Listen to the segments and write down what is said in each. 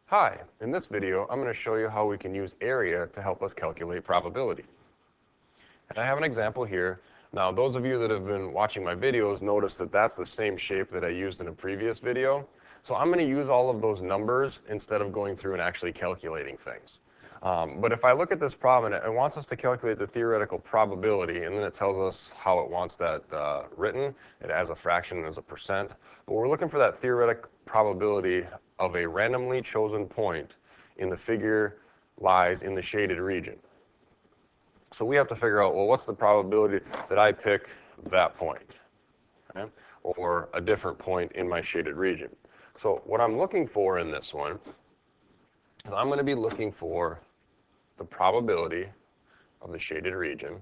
Hi, in this video I'm going to show you how we can use area to help us calculate probability. And I have an example here. Now those of you that have been watching my videos notice that that's the same shape that I used in a previous video. So I'm going to use all of those numbers instead of going through and actually calculating things. But if I look at this problem, it wants us to calculate the theoretical probability, and then it tells us how it wants that written. It as a fraction and as a percent. But we're looking for that theoretic probability of a randomly chosen point in the figure lies in the shaded region. So we have to figure out, well, what's the probability that I pick that point, okay? Or a different point in my shaded region. So what I'm looking for in this one is I'm going to be looking for the probability of the shaded region.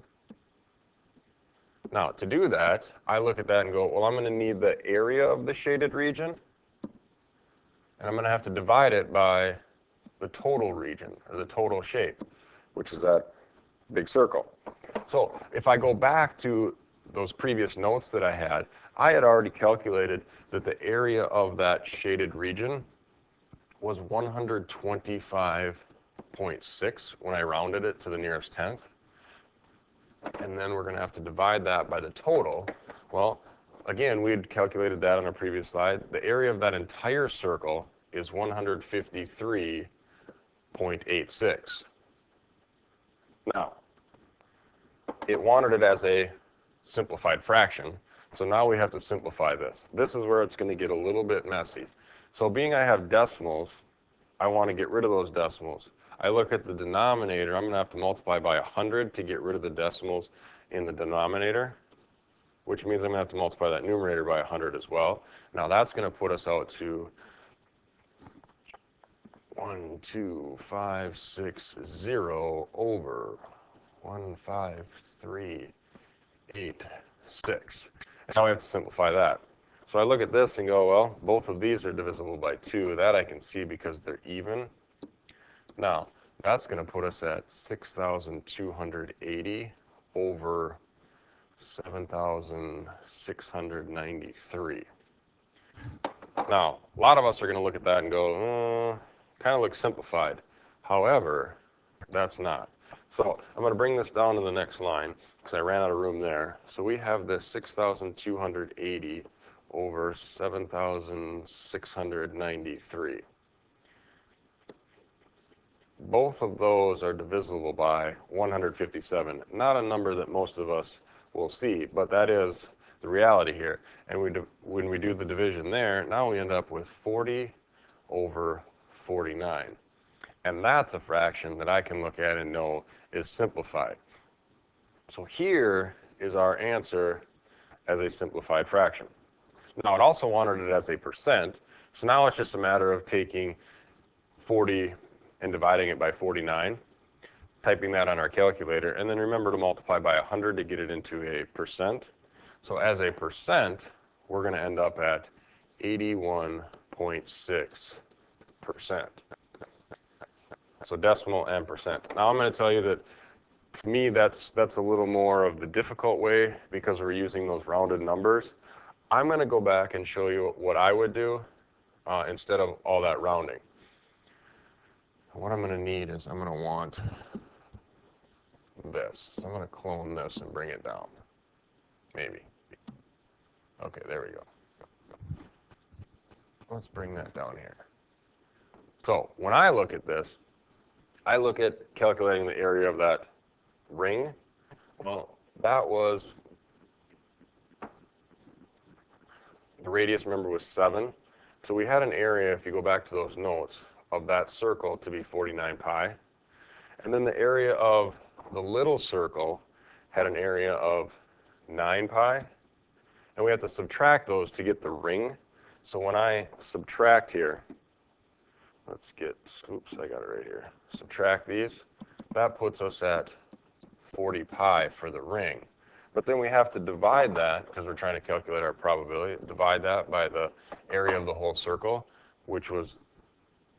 Now, to do that, I look at that and go, well, I'm going to need the area of the shaded region, and I'm going to have to divide it by the total region, or the total shape, which is that big circle. So if I go back to those previous notes that I had already calculated that the area of that shaded region was 125.6 when I rounded it to the nearest tenth. And then we're going to have to divide that by the total. Well, again, we had calculated that on a previous slide. The area of that entire circle is 153.86. Now, it wanted it as a simplified fraction, so now we have to simplify this. This is where it's going to get a little bit messy. So being I have decimals, I want to get rid of those decimals. I look at the denominator, I'm going to have to multiply by 100 to get rid of the decimals in the denominator, which means I'm going to have to multiply that numerator by 100 as well. Now that's going to put us out to 12560 over 15386. And now we have to simplify that. So I look at this and go, well, both of these are divisible by 2. That I can see because they're even. Now, that's going to put us at 6,280 over 7,693. Now, a lot of us are going to look at that and go, kind of looks simplified. However, that's not. So I'm going to bring this down to the next line because I ran out of room there. So we have this 6,280 over 7,693. Both of those are divisible by 157. Not a number that most of us will see, but that is the reality here. And when we do the division there, now we end up with 40 over 49. And that's a fraction that I can look at and know is simplified. So here is our answer as a simplified fraction. Now it also wanted it as a percent, so now it's just a matter of taking 40 and dividing it by 49, typing that on our calculator, and then remember to multiply by 100 to get it into a percent. So as a percent, we're going to end up at 81.6%. So decimal and percent. Now I'm going to tell you that to me that's a little more of the difficult way because we're using those rounded numbers. I'm going to go back and show you what I would do instead of all that rounding. What I'm going to need is I'm going to want this. So I'm going to clone this and bring it down. Maybe. Okay, there we go. Let's bring that down here. So when I look at this, I look at calculating the area of that ring. Well, that was, the radius, remember, was 7. So we had an area, if you go back to those notes, of that circle to be 49 pi. And then the area of the little circle had an area of 9 pi. And we have to subtract those to get the ring. So when I subtract here, let's get, oops, I got it right here. Subtract these. That puts us at 40 pi for the ring. But then we have to divide that, because we're trying to calculate our probability, divide that by the area of the whole circle, which was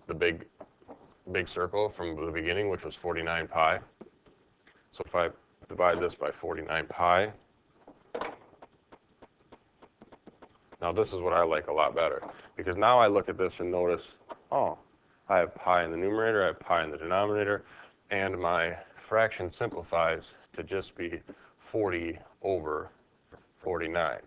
the big circle from the beginning, which was 49 pi. So if I divide this by 49 pi, now this is what I like a lot better, because now I look at this and notice, oh, I have pi in the numerator, I have pi in the denominator, and my fraction simplifies to just be 40 over 49,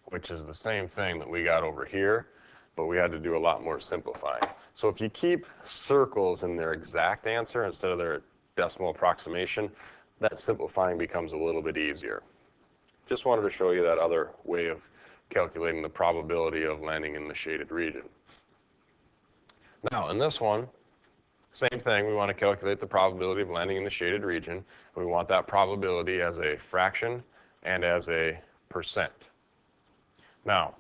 which is the same thing that we got over here, but we had to do a lot more simplifying. So if you keep circles in their exact answer instead of their decimal approximation, that simplifying becomes a little bit easier. Just wanted to show you that other way of calculating the probability of landing in the shaded region. Now, in this one, same thing, we want to calculate the probability of landing in the shaded region. We want that probability as a fraction and as a percent. Now,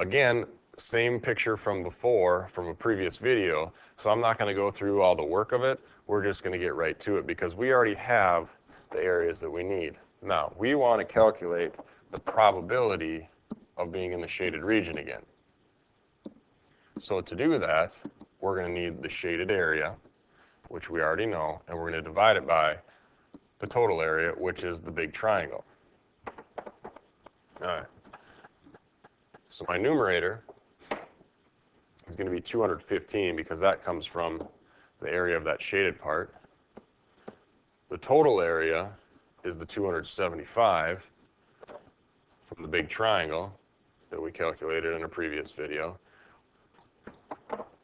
again, same picture from before, from a previous video, so I'm not going to go through all the work of it. We're just going to get right to it because we already have the areas that we need. Now, we want to calculate the probability of being in the shaded region again. So to do that, we're going to need the shaded area, which we already know, and we're going to divide it by the total area, which is the big triangle. All right. So my numerator is going to be 215 because that comes from the area of that shaded part. The total area is the 275 from the big triangle that we calculated in a previous video.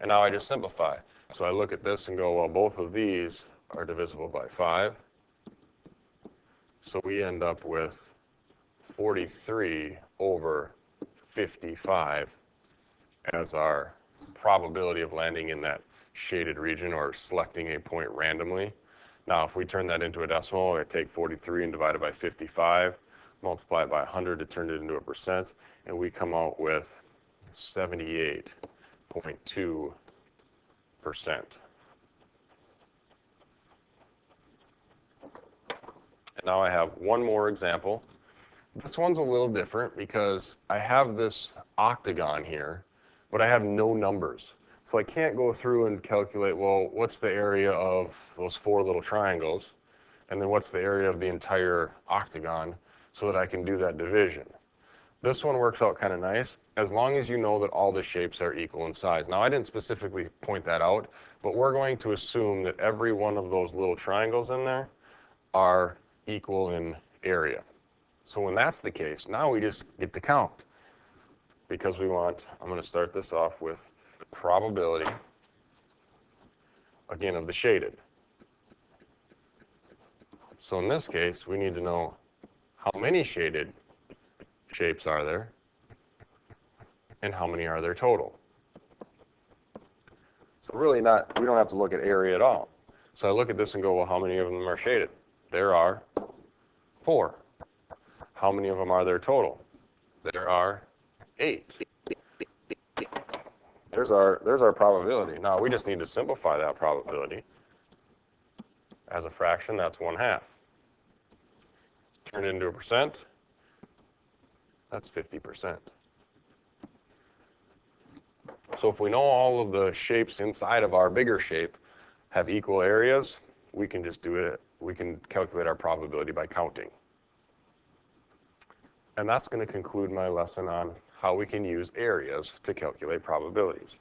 And now I just simplify. So I look at this and go, well, both of these are divisible by 5. So we end up with 43 over 55 as our probability of landing in that shaded region or selecting a point randomly. Now, if we turn that into a decimal, I take 43 and divide it by 55, multiply it by 100 to turn it into a percent, and we come out with 78.2%. And now I have one more example. This one's a little different because I have this octagon here, but I have no numbers. So I can't go through and calculate, well, what's the area of those 4 little triangles, and then what's the area of the entire octagon so that I can do that division. This one works out kind of nice as long as you know that all the shapes are equal in size. Now, I didn't specifically point that out, but we're going to assume that every one of those little triangles in there are equal in area. So when that's the case, now we just get to count because we want, I'm going to start this off with the probability, again, of the shaded. So in this case, we need to know how many shaded shapes are there and how many are there total. So really not, we don't have to look at area at all. So I look at this and go, well, how many of them are shaded? There are 4. How many of them are there total? There are 8. There's our probability. Now we just need to simplify that probability. As a fraction, that's 1/2. Turn it into a percent, that's 50%. So if we know all of the shapes inside of our bigger shape have equal areas, we can just do it. We can calculate our probability by counting. And that's going to conclude my lesson on how we can use areas to calculate probabilities.